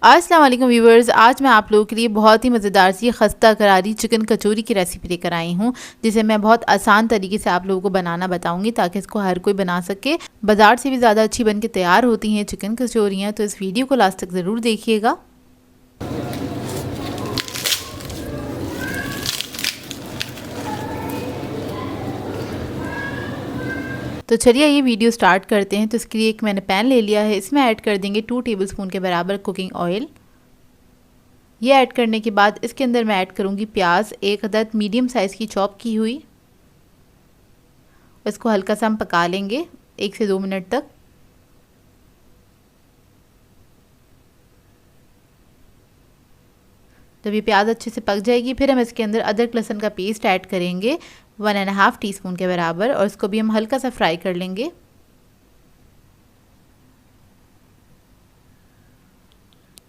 अस्सलाम वालेकुम व्यूवर्स, आज मैं आप लोगों के लिए बहुत ही मज़ेदार सी खस्ता करारी चिकन कचौरी की रेसिपी लेकर आई हूँ, जिसे मैं बहुत आसान तरीके से आप लोगों को बनाना बताऊंगी ताकि इसको हर कोई बना सके। बाज़ार से भी ज़्यादा अच्छी बन के तैयार होती हैं चिकन कचौरियाँ, तो इस वीडियो को लास्ट तक ज़रूर देखिएगा। तो चलिए ये वीडियो स्टार्ट करते हैं। तो इसके लिए एक मैंने पैन ले लिया है, इसमें ऐड कर देंगे 2 टेबलस्पून के बराबर कुकिंग ऑयल। ये ऐड करने के बाद इसके अंदर मैं ऐड करूँगी प्याज, एक अदद मीडियम साइज़ की चॉप की हुई। इसको हल्का सा हम पका लेंगे 1 से 2 मिनट तक। जब ये प्याज अच्छे से पक जाएगी फिर हम इसके अंदर अदरक लहसुन का पेस्ट ऐड करेंगे 1.5 टीस्पून के बराबर, और इसको भी हम हल्का सा फ्राई कर लेंगे।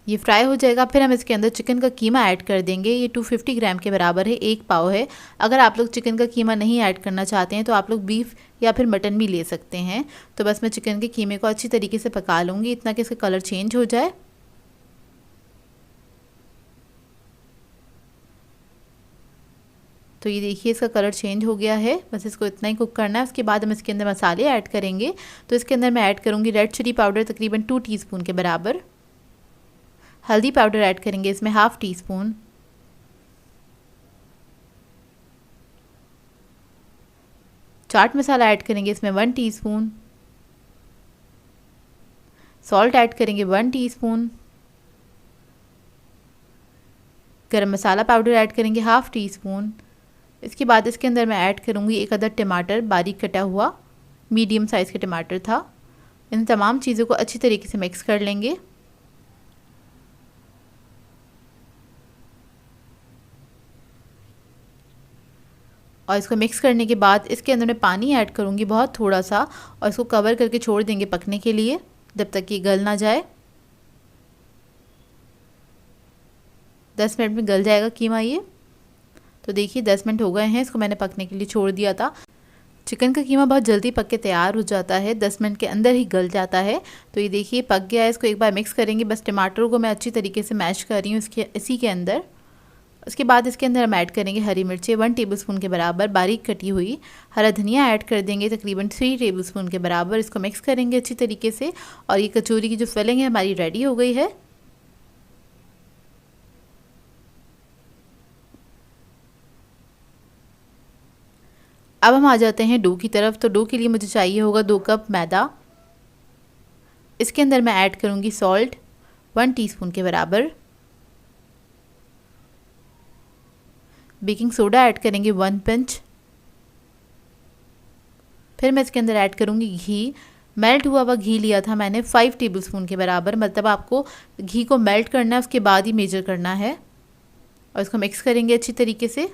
ये फ्राई हो जाएगा फिर हम इसके अंदर चिकन का कीमा ऐड कर देंगे। ये 250 ग्राम के बराबर है, 1 पाव है। अगर आप लोग चिकन का कीमा नहीं ऐड करना चाहते हैं तो आप लोग बीफ या फिर मटन भी ले सकते हैं। तो बस मैं चिकन के कीमे को अच्छी तरीके से पका लूँगी, इतना कि इसका कलर चेंज हो जाए। तो ये देखिए इसका कलर चेंज हो गया है, बस इसको इतना ही कुक करना है। उसके बाद हम इसके अंदर मसाले ऐड करेंगे। तो इसके अंदर मैं ऐड करूँगी रेड चिली पाउडर तकरीबन 2 टीस्पून के बराबर। हल्दी पाउडर ऐड करेंगे इसमें 1/2 टीस्पून। चाट मसाला ऐड करेंगे इसमें 1 टीस्पून। सॉल्ट ऐड करेंगे 1 टीस्पून। गरम मसाला पाउडर ऐड करेंगे 1/2 टीस्पून। इसके बाद इसके अंदर मैं ऐड करूँगी एक अदद टमाटर, बारीक कटा हुआ, मीडियम साइज़ के टमाटर था। इन तमाम चीज़ों को अच्छी तरीके से मिक्स कर लेंगे। और इसको मिक्स करने के बाद इसके अंदर मैं पानी ऐड करूँगी बहुत थोड़ा सा, और इसको कवर करके छोड़ देंगे पकने के लिए जब तक कि गल ना जाए। 10 मिनट में गल जाएगा कीमा ये। तो देखिए 10 मिनट हो गए हैं, इसको मैंने पकने के लिए छोड़ दिया था। चिकन का कीमा बहुत जल्दी पक के तैयार हो जाता है, 10 मिनट के अंदर ही गल जाता है। तो ये देखिए पक गया है, इसको एक बार मिक्स करेंगे। बस टमाटरों को मैं अच्छी तरीके से मैश कर रही हूँ इसी के अंदर। उसके बाद इसके अंदर हम ऐड करेंगे हरी मिर्चें 1 टेबलस्पून के बराबर बारीक कटी हुई। हरा धनिया ऐड कर देंगे तकरीबन 3 टेबलस्पून के बराबर। इसको मिक्स करेंगे अच्छी तरीके से, और ये कचौरी की जो फिलिंग है हमारी रेडी हो गई है। अब हम आ जाते हैं डो की तरफ। तो डो के लिए मुझे चाहिए होगा 2 कप मैदा। इसके अंदर मैं ऐड करूँगी सॉल्ट 1 टीस्पून के बराबर। बेकिंग सोडा ऐड करेंगे 1 पिंच। फिर मैं इसके अंदर ऐड करूँगी घी। मेल्ट हुआ हुआ घी लिया था मैंने 5 टेबलस्पून के बराबर, मतलब आपको घी को मेल्ट करना है, उसके बाद ही मेजर करना है। और इसको मिक्स करेंगे अच्छी तरीके से।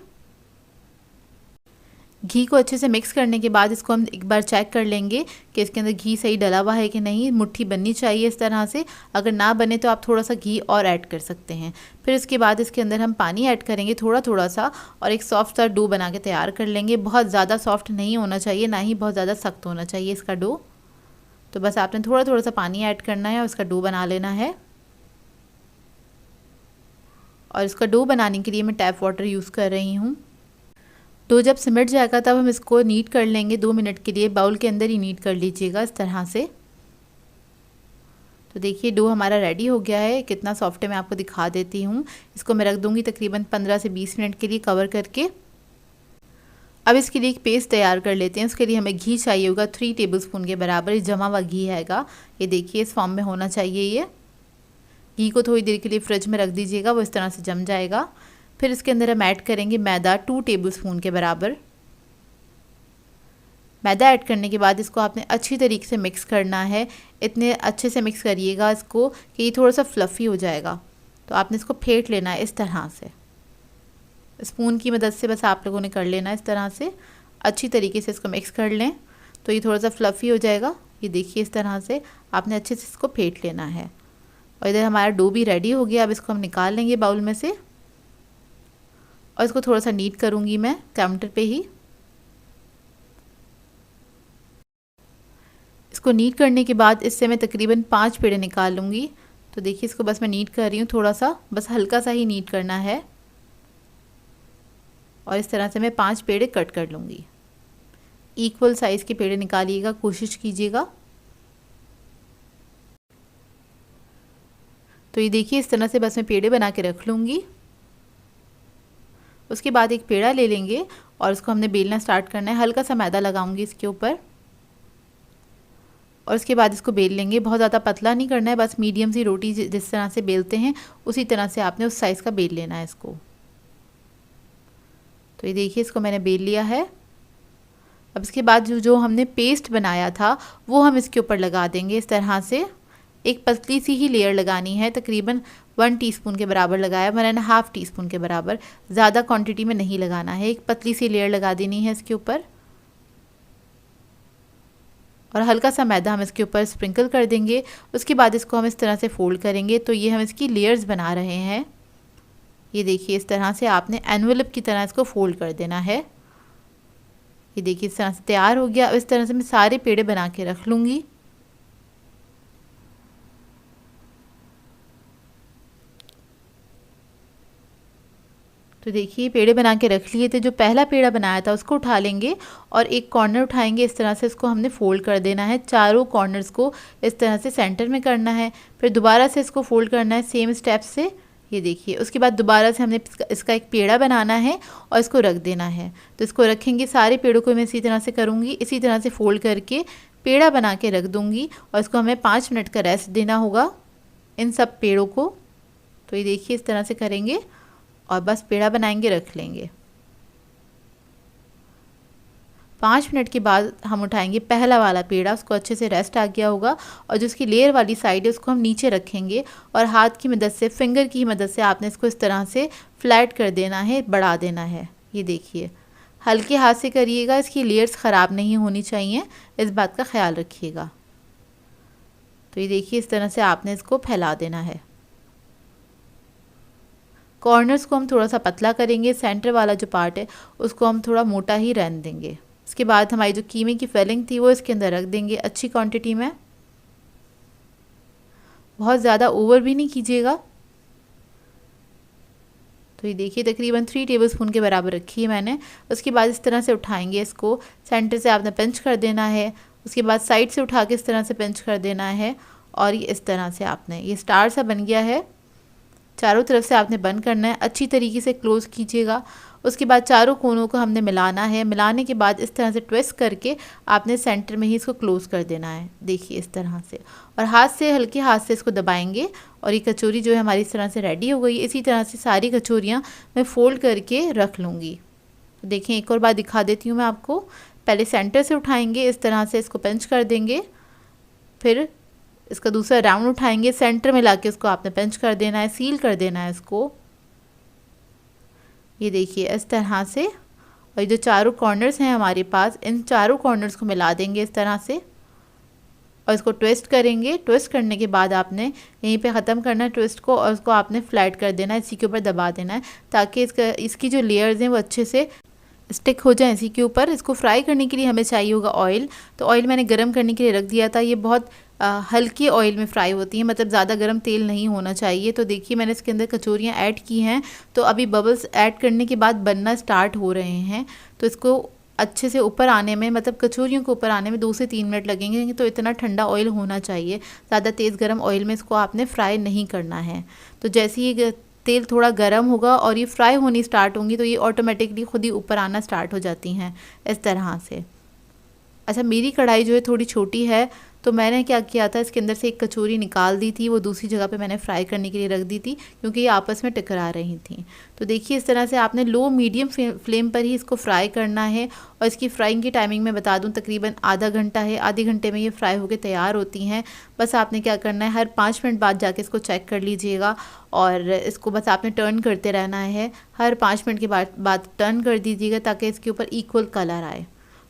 घी को अच्छे से मिक्स करने के बाद इसको हम एक बार चेक कर लेंगे कि इसके अंदर घी सही डला हुआ है कि नहीं। मुट्ठी बननी चाहिए इस तरह से, अगर ना बने तो आप थोड़ा सा घी और ऐड कर सकते हैं। फिर इसके बाद इसके अंदर हम पानी ऐड करेंगे थोड़ा थोड़ा सा, और एक सॉफ्ट सा डो बना के तैयार कर लेंगे। बहुत ज़्यादा सॉफ्ट नहीं होना चाहिए, ना ही बहुत ज़्यादा सख्त होना चाहिए इसका डो। तो बस आपने थोड़ा थोड़ा सा पानी ऐड करना है और इसका डो बना लेना है। और इसका डो बनाने के लिए मैं टैप वाटर यूज़ कर रही हूँ। डो जब सिमट जाएगा तब हम इसको नीट कर लेंगे 2 मिनट के लिए। बाउल के अंदर ही नीट कर लीजिएगा इस तरह से। तो देखिए डो हमारा रेडी हो गया है, कितना सॉफ्ट है मैं आपको दिखा देती हूँ। इसको मैं रख दूँगी तकरीबन 15 से 20 मिनट के लिए कवर करके। अब इसके लिए एक पेस्ट तैयार कर लेते हैं। उसके लिए हमें घी चाहिए होगा 3 टेबलस्पून के बराबर। जमा हुआ घी हैगा, ये देखिए इस फॉर्म में होना चाहिए। ये घी को थोड़ी देर के लिए फ्रिज में रख दीजिएगा, वो इस तरह से जम जाएगा। फिर इसके अंदर हम ऐड करेंगे मैदा 2 टेबलस्पून के बराबर। मैदा ऐड करने के बाद इसको आपने अच्छी तरीके से मिक्स करना है। इतने अच्छे से मिक्स करिएगा इसको कि ये थोड़ा सा फ्लफ़ी हो जाएगा। तो आपने इसको फेंट लेना है इस तरह से, स्पून की मदद से बस आप लोगों ने कर लेना है इस तरह से। अच्छी तरीके से इसको मिक्स कर लें तो ये थोड़ा सा फ्लफ़ी हो जाएगा। ये देखिए इस तरह से आपने अच्छे से इसको फेंट लेना है। और इधर हमारा डो भी रेडी हो गया। अब इसको हम निकाल लेंगे बाउल में से, और इसको थोड़ा सा नीट करूँगी मैं काउंटर पे ही। इसको नीट करने के बाद इससे मैं तकरीबन 5 पेड़े निकाल लूँगी। तो देखिए इसको बस मैं नीट कर रही हूँ, थोड़ा सा बस हल्का सा ही नीट करना है। और इस तरह से मैं 5 पेड़े कट कर लूँगी। इक्वल साइज़ के पेड़े निकालिएगा, कोशिश कीजिएगा। तो ये देखिए इस तरह से बस मैं पेड़े बना के रख लूँगी। उसके बाद एक पेड़ा ले लेंगे और उसको हमने बेलना स्टार्ट करना है। हल्का सा मैदा लगाऊंगी इसके ऊपर और उसके बाद इसको बेल लेंगे। बहुत ज़्यादा पतला नहीं करना है, बस मीडियम सी रोटी जिस तरह से बेलते हैं उसी तरह से आपने उस साइज़ का बेल लेना है इसको। तो ये देखिए इसको मैंने बेल लिया है। अब इसके बाद जो हमने पेस्ट बनाया था वो हम इसके ऊपर लगा देंगे। इस तरह से एक पतली सी ही लेयर लगानी है, तकरीबन 1 टीस्पून के बराबर लगाया, 1.5 टीस्पून के बराबर, ज़्यादा क्वांटिटी में नहीं लगाना है। एक पतली सी लेयर लगा देनी है इसके ऊपर और हल्का सा मैदा हम इसके ऊपर स्प्रिंकल कर देंगे। उसके बाद इसको हम इस तरह से फोल्ड करेंगे। तो ये हम इसकी लेयर्स बना रहे हैं। ये देखिए इस तरह से आपने एनवेलप की तरह इसको फोल्ड कर देना है। ये देखिए इस तरह से तैयार हो गया। इस तरह से मैं सारे पेड़े बना के रख लूँगी। तो देखिए पेड़े बना के रख लिए थे। जो पहला पेड़ा बनाया था उसको उठा लेंगे और एक कॉर्नर उठाएंगे। इस तरह से इसको हमने फोल्ड कर देना है। चारों कॉर्नर्स को इस तरह से सेंटर में करना है। फिर दोबारा से इसको फोल्ड करना है सेम स्टेप से। ये देखिए उसके बाद दोबारा से हमने इसका एक पेड़ा बनाना है और इसको रख देना है। तो इसको रखेंगे, सारे पेड़ों को मैं इसी तरह से करूँगी। इसी तरह से फोल्ड करके पेड़ा बना के रख दूँगी और इसको हमें 5 मिनट का रेस्ट देना होगा इन सब पेड़ों को। तो ये देखिए इस तरह से करेंगे और बस पेड़ा बनाएंगे, रख लेंगे। 5 मिनट के बाद हम उठाएंगे पहला वाला पेड़ा, उसको अच्छे से रेस्ट आ गया होगा और जो उसकी लेयर वाली साइड है उसको हम नीचे रखेंगे और हाथ की मदद से, फिंगर की मदद से आपने इसको इस तरह से फ्लैट कर देना है, बढ़ा देना है। ये देखिए हल्के हाथ से करिएगा, इसकी लेयर्स ख़राब नहीं होनी चाहिए, इस बात का ख्याल रखिएगा। तो ये देखिए इस तरह से आपने इसको फैला देना है। कॉर्नर्स को हम थोड़ा सा पतला करेंगे, सेंटर वाला जो पार्ट है उसको हम थोड़ा मोटा ही रहने देंगे। इसके बाद हमारी जो कीमे की फिलिंग थी वो इसके अंदर रख देंगे अच्छी क्वांटिटी में। बहुत ज़्यादा ओवर भी नहीं कीजिएगा। तो ये देखिए तकरीबन 3 टेबलस्पून के बराबर रखी है मैंने। उसके बाद इस तरह से उठाएंगे, इसको सेंटर से आपने पिंच कर देना है। उसके बाद साइड से उठा के इस तरह से पिंच कर देना है और ये इस तरह से आपने, ये स्टार सा बन गया है। चारों तरफ से आपने बंद करना है, अच्छी तरीके से क्लोज़ कीजिएगा। उसके बाद चारों कोनों को हमने मिलाना है। मिलाने के बाद इस तरह से ट्विस्ट करके आपने सेंटर में ही इसको क्लोज़ कर देना है। देखिए इस तरह से, और हाथ से, हल्के हाथ से इसको दबाएंगे और ये कचौरी जो है हमारी इस तरह से रेडी हो गई। इसी तरह से सारी कचौरियाँ मैं फ़ोल्ड करके रख लूँगी। देखें एक और बार दिखा देती हूँ मैं आपको। पहले सेंटर से उठाएँगे, इस तरह से इसको पिंच कर देंगे, फिर इसका दूसरा राउंड उठाएंगे, सेंटर में लाके इसको आपने पिंच कर देना है, सील कर देना है इसको। ये देखिए इस तरह से। और जो चारों कॉर्नर्स हैं हमारे पास, इन चारों कॉर्नर्स को मिला देंगे इस तरह से और इसको ट्विस्ट करेंगे। ट्विस्ट करने के बाद आपने यहीं पे ख़त्म करना है ट्विस्ट को और उसको आपने फ्लैट कर देना है, इसी के ऊपर दबा देना है ताकि इसकी जो लेयर्स हैं वो अच्छे से स्टिक हो जाए इसी के ऊपर। इसको फ्राई करने के लिए हमें चाहिए होगा ऑयल। तो ऑयल मैंने गरम करने के लिए रख दिया था। ये बहुत हल्के ऑयल में फ्राई होती है, मतलब ज़्यादा गरम तेल नहीं होना चाहिए। तो देखिए मैंने इसके अंदर कचौरियाँ ऐड की हैं, तो अभी बबल्स ऐड करने के बाद बनना स्टार्ट हो रहे हैं। तो इसको अच्छे से ऊपर आने में, मतलब कचौरियों को ऊपर आने में 2 से 3 मिनट लगेंगे। तो इतना ठंडा ऑयल होना चाहिए, ज़्यादा तेज़ गरम ऑयल में इसको आपने फ्राई नहीं करना है। तो जैसे ही तेल थोड़ा गर्म होगा और ये फ्राई होनी स्टार्ट होंगी तो ये ऑटोमेटिकली खुद ही ऊपर आना स्टार्ट हो जाती हैं इस तरह से। अच्छा, मेरी कढ़ाई जो है थोड़ी छोटी है, तो मैंने क्या किया था, इसके अंदर से एक कचौरी निकाल दी थी, वो दूसरी जगह पे मैंने फ्राई करने के लिए रख दी थी क्योंकि ये आपस में टकरा रही थी। तो देखिए इस तरह से आपने लो मीडियम फ्लेम पर ही इसको फ्राई करना है। और इसकी फ्राइंग की टाइमिंग मैं बता दूं, तकरीबन आधा घंटा है। आधे घंटे में ये फ्राई होकर तैयार होती हैं। बस आपने क्या करना है, हर 5 मिनट बाद जाके इसको चेक कर लीजिएगा और इसको बस आपने टर्न करते रहना है। हर 5 मिनट के बाद टर्न कर दीजिएगा ताकि इसके ऊपर इक्वल कलर आए।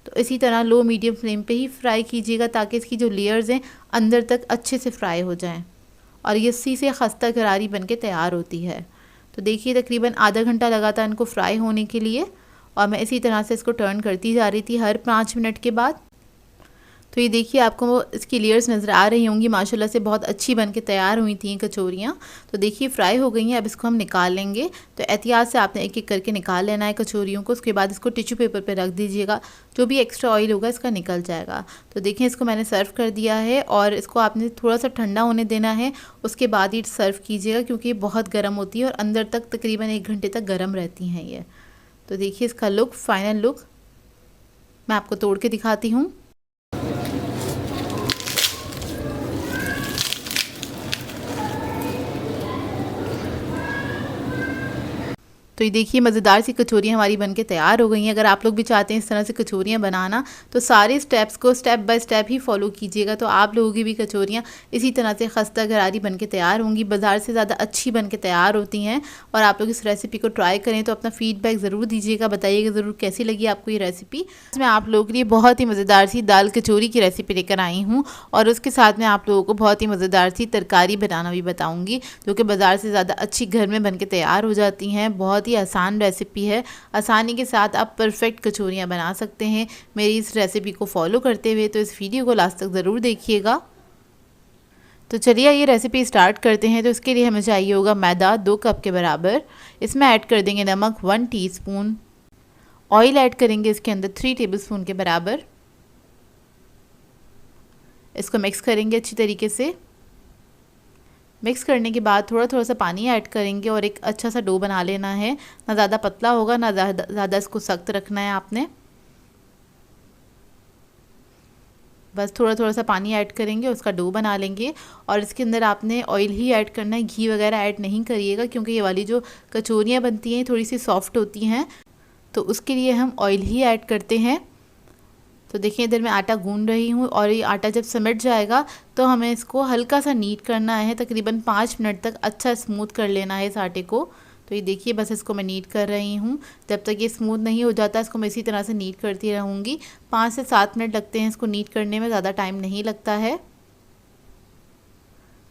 तो इसी तरह लो मीडियम फ्लेम पे ही फ्राई कीजिएगा ताकि इसकी जो लेयर्स हैं अंदर तक अच्छे से फ्राई हो जाएं और ये इसी से खस्ता करारी बनके तैयार होती है। तो देखिए तकरीबन आधा घंटा लगा था इनको फ्राई होने के लिए और मैं इसी तरह से इसको टर्न करती जा रही थी हर 5 मिनट के बाद। तो ये देखिए आपको इसकी लेयर्स नज़र आ रही होंगी, माशाल्लाह से बहुत अच्छी बन के तैयार हुई थी कचौरियाँ। तो देखिए फ्राई हो गई हैं, अब इसको हम निकाल लेंगे। तो एहतियात से आपने एक एक करके निकाल लेना है कचौरियों को। उसके बाद इसको टिश्यू पेपर पे रख दीजिएगा, जो भी एक्स्ट्रा ऑयल होगा इसका निकल जाएगा। तो देखिए इसको मैंने सर्व कर दिया है और इसको आपने थोड़ा सा ठंडा होने देना है, उसके बाद ही सर्व कीजिएगा क्योंकि ये बहुत गर्म होती है और अंदर तक तकरीबन 1 घंटे तक गर्म रहती हैं ये। तो देखिए इसका लुक, फाइनल लुक मैं आपको तोड़ के दिखाती हूँ। तो ये देखिए मज़ेदार सी कचौरियाँ हमारी बनके तैयार हो गई हैं। अगर आप लोग भी चाहते हैं इस तरह से कचौरियाँ बनाना तो सारे स्टेप्स को step by step he follow कीजिएगा, तो आप लोगों की भी कचौरियाँ इसी तरह से खस्ता घरारी बनके तैयार होंगी, बाज़ार से ज़्यादा अच्छी बनके तैयार होती हैं। और आप लोग इस रेसिपी को ट्राई करें तो अपना फ़ीडबैक ज़रूर दीजिएगा, बताइएगा ज़रूर कैसी लगी आपको ये रेसिपी। मैं आप लोगों के लिए बहुत ही मज़ेदार सी दाल कचौरी की रेसिपी लेकर आई हूँ और उसके साथ में आप लोगों को बहुत ही मज़ेदार सी तरकारी बनाना भी बताऊँगी, जो कि बाज़ार से ज़्यादा अच्छी घर में बन के तैयार हो जाती हैं। बहुत ही आसान रेसिपी है, आसानी के साथ आप परफेक्ट कचौरियाँ बना सकते हैं मेरी इस रेसिपी को फॉलो करते हुए। तो इस वीडियो को लास्ट तक ज़रूर देखिएगा। तो चलिए ये रेसिपी स्टार्ट करते हैं। तो इसके लिए हमें चाहिए होगा मैदा 2 कप के बराबर, इसमें ऐड कर देंगे नमक 1 टीस्पून, ऑयल ऐड करेंगे इसके अंदर 3 टेबलस्पून के बराबर। इसको मिक्स करेंगे अच्छी तरीके से। मिक्स करने के बाद थोड़ा थोड़ा सा पानी ऐड करेंगे और एक अच्छा सा डो बना लेना है, ना ज़्यादा पतला होगा ना ज़्यादा इसको सख्त रखना है आपने। बस थोड़ा थोड़ा सा पानी ऐड करेंगे, उसका डो बना लेंगे और इसके अंदर आपने ऑयल ही ऐड करना है, घी वगैरह ऐड नहीं करिएगा क्योंकि ये वाली जो कचौरियाँ बनती हैं थोड़ी सी सॉफ्ट होती हैं, तो उसके लिए हम ऑयल ही ऐड करते हैं। तो देखिए इधर मैं आटा गूंद रही हूँ और ये आटा जब सिमट जाएगा तो हमें इसको हल्का सा नीट करना है, तकरीबन 5 मिनट तक अच्छा स्मूथ कर लेना है इस आटे को। तो ये देखिए बस इसको मैं नीट कर रही हूँ, जब तक ये स्मूथ नहीं हो जाता इसको मैं इसी तरह से नीट करती रहूँगी। 5 से 7 मिनट लगते हैं इसको नीट करने में, ज़्यादा टाइम नहीं लगता है।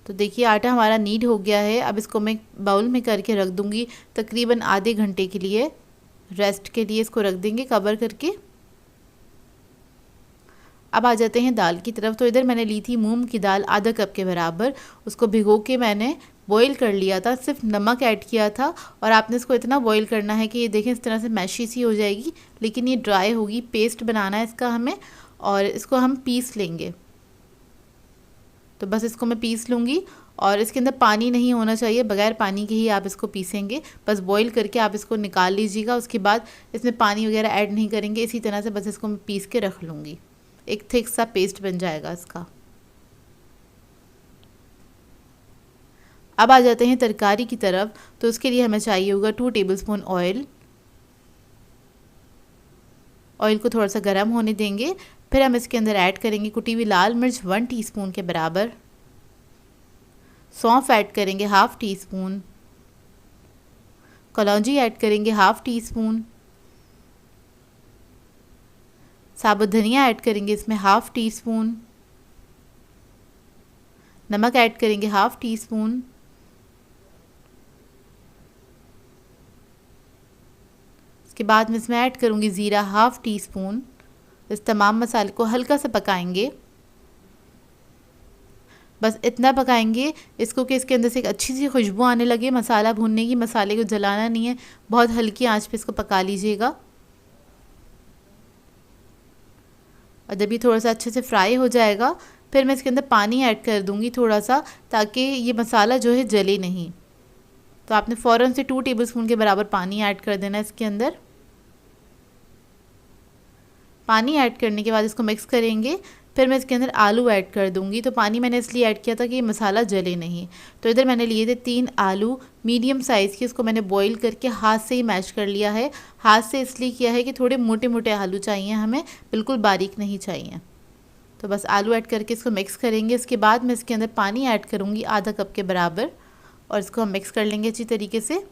तो देखिए आटा हमारा नीट हो गया है। अब इसको मैं बाउल में करके रख दूँगी, तकरीबन आधे घंटे के लिए रेस्ट के लिए इसको रख देंगे कवर करके। अब आ जाते हैं दाल की तरफ। तो इधर मैंने ली थी मूंग की दाल आधा कप के बराबर, उसको भिगो के मैंने बॉईल कर लिया था, सिर्फ नमक ऐड किया था। और आपने इसको इतना बॉईल करना है कि ये देखें इस तरह से मैशी सी हो जाएगी, लेकिन ये ड्राई होगी। पेस्ट बनाना है इसका हमें और इसको हम पीस लेंगे। तो बस इसको मैं पीस लूँगी और इसके अंदर पानी नहीं होना चाहिए, बगैर पानी के ही आप इसको पीसेंगे। बस बॉईल करके आप इसको निकाल लीजिएगा, उसके बाद इसमें पानी वगैरह ऐड नहीं करेंगे, इसी तरह से बस इसको मैं पीस के रख लूँगी। एक थिक सा पेस्ट बन जाएगा इसका। अब आ जाते हैं तरकारी की तरफ। तो उसके लिए हमें चाहिए होगा 2 टेबलस्पून ऑयल। ऑयल को थोड़ा सा गर्म होने देंगे, फिर हम इसके अंदर ऐड करेंगे कुटी हुई लाल मिर्च 1 टीस्पून के बराबर, सौंफ ऐड करेंगे 1/2 टीस्पून, कलौंजी ऐड करेंगे 1/2 टीस्पून, साबुत धनिया ऐड करेंगे इसमें 1/2 टीस्पून, नमक ऐड करेंगे 1/2 टीस्पून, इसके बाद मैं इसमें ऐड करूँगी ज़ीरा 1/2 टीस्पून। इस तमाम मसाले को हल्का सा पकाएंगे, बस इतना पकाएंगे इसको कि इसके अंदर से एक अच्छी सी खुशबू आने लगे मसाला भूनने की। मसाले को जलाना नहीं है, बहुत हल्की आंच पे इसको पका लीजिएगा। और जब ये थोड़ा सा अच्छे से फ्राई हो जाएगा फिर मैं इसके अंदर पानी ऐड कर दूंगी थोड़ा सा, ताकि ये मसाला जो है जले नहीं। तो आपने फ़ौरन से 2 टेबलस्पून के बराबर पानी ऐड कर देना है इसके अंदर। पानी ऐड करने के बाद इसको मिक्स करेंगे, फिर मैं इसके अंदर आलू ऐड कर दूंगी। तो पानी मैंने इसलिए ऐड किया था कि ये मसाला जले नहीं। तो इधर मैंने लिए थे 3 आलू मीडियम साइज़ के, इसको मैंने बॉईल करके हाथ से ही मैश कर लिया है। हाथ से इसलिए किया है कि थोड़े मोटे मोटे आलू चाहिए हमें, बिल्कुल बारीक नहीं चाहिए। तो बस आलू ऐड करके इसको मिक्स करेंगे। इसके बाद मैं इसके अंदर पानी ऐड करूँगी आधा कप के बराबर और इसको हम मिक्स कर लेंगे अच्छी तरीके से।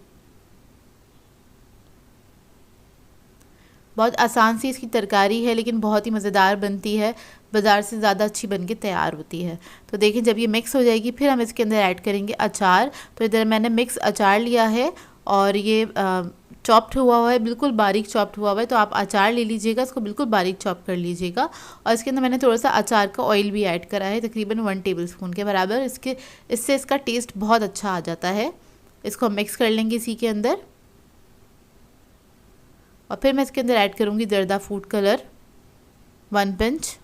बहुत आसान सी इसकी तरकारी है, लेकिन बहुत ही मज़ेदार बनती है, बाज़ार से ज़्यादा अच्छी बनके तैयार होती है। तो देखिए जब ये मिक्स हो जाएगी फिर हम इसके अंदर ऐड करेंगे अचार। तो इधर मैंने मिक्स अचार लिया है और ये चॉप्ड हुआ है, बिल्कुल बारीक चॉप्ड हुआ है। तो आप अचार ले लीजिएगा, इसको बिल्कुल बारीक चॉप कर लीजिएगा। और इसके अंदर मैंने थोड़ा सा अचार का ऑयल भी ऐड करा है, तकरीबन 1 टेबलस्पून के बराबर। इससे इसका टेस्ट बहुत अच्छा आ जाता है। इसको हम मिक्स कर लेंगे इसी के अंदर। और फिर मैं इसके अंदर ऐड करूँगी जर्दा फूड कलर 1 पिंच।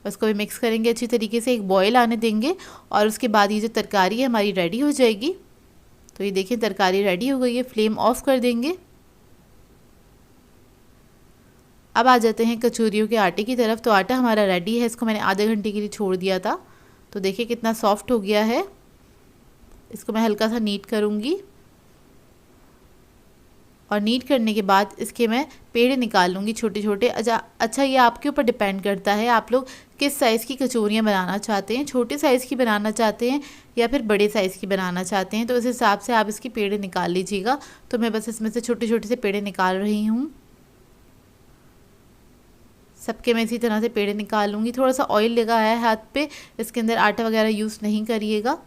उसको भी मिक्स करेंगे अच्छी तरीके से, एक बॉईल आने देंगे। और उसके बाद ये जो तरकारी है हमारी रेडी हो जाएगी। तो ये देखिए तरकारी रेडी हो गई है, फ्लेम ऑफ कर देंगे। अब आ जाते हैं कचौरियों के आटे की तरफ। तो आटा हमारा रेडी है, इसको मैंने आधे घंटे के लिए छोड़ दिया था। तो देखिए कितना सॉफ्ट हो गया है। इसको मैं हल्का सा नीट करूँगी और नीट करने के बाद इसके मैं पेड़े निकाल लूँगी छोटे छोटे। अच्छा ये आपके ऊपर डिपेंड करता है आप लोग किस साइज़ की कचौरियाँ बनाना चाहते हैं, छोटे साइज़ की बनाना चाहते हैं या फिर बड़े साइज़ की बनाना चाहते हैं। तो उस हिसाब से आप इसकी पेड़े निकाल लीजिएगा। तो मैं बस इसमें से छोटे छोटे से पेड़े निकाल रही हूँ। सबके मैं इसी तरह से पेड़े निकाल लूँगी। थोड़ा सा ऑयल लगा है हाथ पे, इसके अंदर आटा वगैरह यूज़ नहीं करिएगा।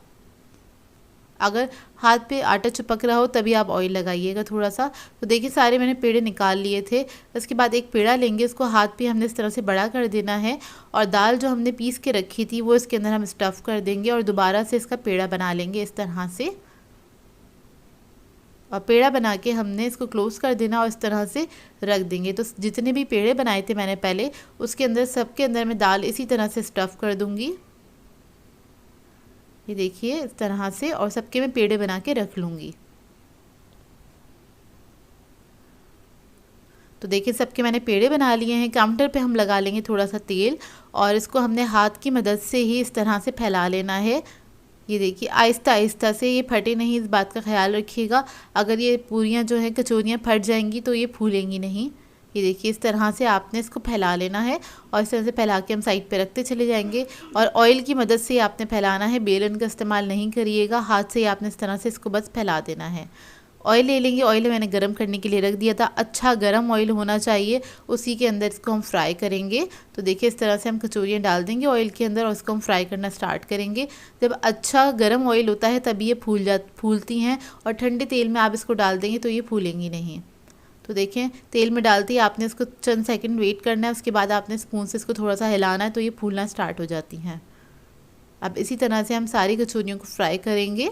अगर हाथ पे आटा चिपक रहा हो तभी आप ऑयल लगाइएगा थोड़ा सा। तो देखिए सारे मैंने पेड़े निकाल लिए थे। उसके बाद एक पेड़ा लेंगे, इसको हाथ पे हमने इस तरह से बड़ा कर देना है। और दाल जो हमने पीस के रखी थी वो इसके अंदर हम स्टफ़ कर देंगे और दोबारा से इसका पेड़ा बना लेंगे इस तरह से। और पेड़ा बना के हमने इसको क्लोज़ कर देना और इस तरह से रख देंगे। तो जितने भी पेड़े बनाए थे मैंने पहले, उसके अंदर सबके अंदर मैं दाल इसी तरह से स्टफ़ कर दूँगी। ये देखिए इस तरह से, और सबके मैं पेड़े बना के रख लूँगी। तो देखिए सबके मैंने पेड़े बना लिए हैं। काउंटर पे हम लगा लेंगे थोड़ा सा तेल और इसको हमने हाथ की मदद से ही इस तरह से फैला लेना है। ये देखिए आहिस्ता आहिस्ता से, ये फटे नहीं, इस बात का ख्याल रखिएगा। अगर ये पूरियाँ जो हैं कचौरियाँ फट जाएंगी तो ये फूलेंगी नहीं। ये देखिए इस तरह से आपने इसको फैला लेना है और इस तरह से फैला के हम साइड पे रखते चले जाएंगे। और ऑयल की मदद से आपने फैलाना है, बेलन का इस्तेमाल नहीं करिएगा, हाथ से ही आपने इस तरह से इसको बस फैला देना है। ऑयल ले लेंगे, ऑयल मैंने गरम करने के लिए रख दिया था, अच्छा गरम ऑयल होना चाहिए, उसी के अंदर इसको हम फ्राई करेंगे। तो देखिए इस तरह से हम कचौरियाँ डाल देंगे ऑयल के अंदर और इसको हम फ्राई करना स्टार्ट करेंगे। जब अच्छा गरम ऑयल होता है तभी ये फूलती हैं, और ठंडे तेल में आप इसको डाल देंगे तो ये फूलेंगी नहीं। तो देखें तेल में डालते ही आपने इसको चंद सेकंड वेट करना है, उसके बाद आपने स्पून से इसको थोड़ा सा हिलाना है तो ये फूलना स्टार्ट हो जाती हैं। अब इसी तरह से हम सारी कचौरियों को फ्राई करेंगे।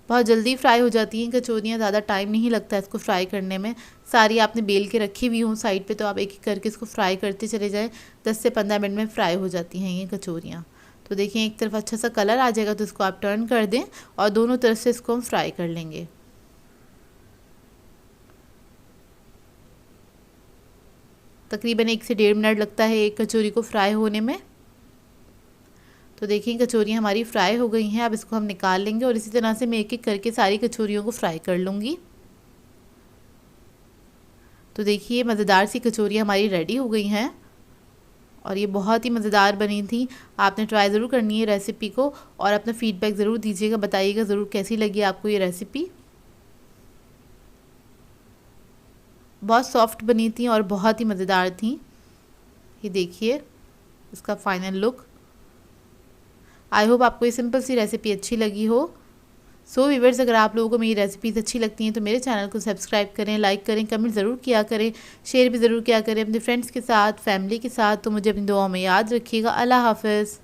बहुत जल्दी फ्राई हो जाती हैं कचौरियाँ, ज़्यादा टाइम नहीं लगता है इसको फ्राई करने में। सारी आपने बेल के रखी हुई हूँ साइड पे, तो आप एक एक करके इसको फ्राई करते चले जाएँ। 10 से 15 मिनट में फ्राई हो जाती हैं ये कचौरियाँ। तो देखिए एक तरफ अच्छा सा कलर आ जाएगा तो इसको आप टर्न कर दें और दोनों तरफ से इसको हम फ्राई कर लेंगे। तकरीबन 1 से 1.5 मिनट लगता है एक कचौरी को फ्राई होने में। तो देखिए कचौरियाँ हमारी फ्राई हो गई हैं। अब इसको हम निकाल लेंगे और इसी तरह से मैं एक एक करके सारी कचौरियों को फ्राई कर लूँगी। तो देखिए मज़ेदार सी कचौरियाँ हमारी रेडी हो गई हैं और ये बहुत ही मज़ेदार बनी थी। आपने ट्राई ज़रूर करनी है रेसिपी को और अपना फ़ीडबैक ज़रूर दीजिएगा, बताइएगा ज़रूर कैसी लगी आपको ये रेसिपी। बहुत सॉफ्ट बनी थी और बहुत ही मज़ेदार थी। ये देखिए इसका फाइनल लुक। आई होप आपको ये सिंपल सी रेसिपी अच्छी लगी हो। सो व्यूअर्स, अगर आप लोगों को मेरी रेसिपीज़ अच्छी लगती हैं तो मेरे चैनल को सब्सक्राइब करें, लाइक करें, कमेंट ज़रूर किया करें, शेयर भी ज़रूर किया करें अपने फ्रेंड्स के साथ, फैमिली के साथ। तो मुझे अपनी दुआओं में याद रखिएगा। अल्लाह हाफ़िज़।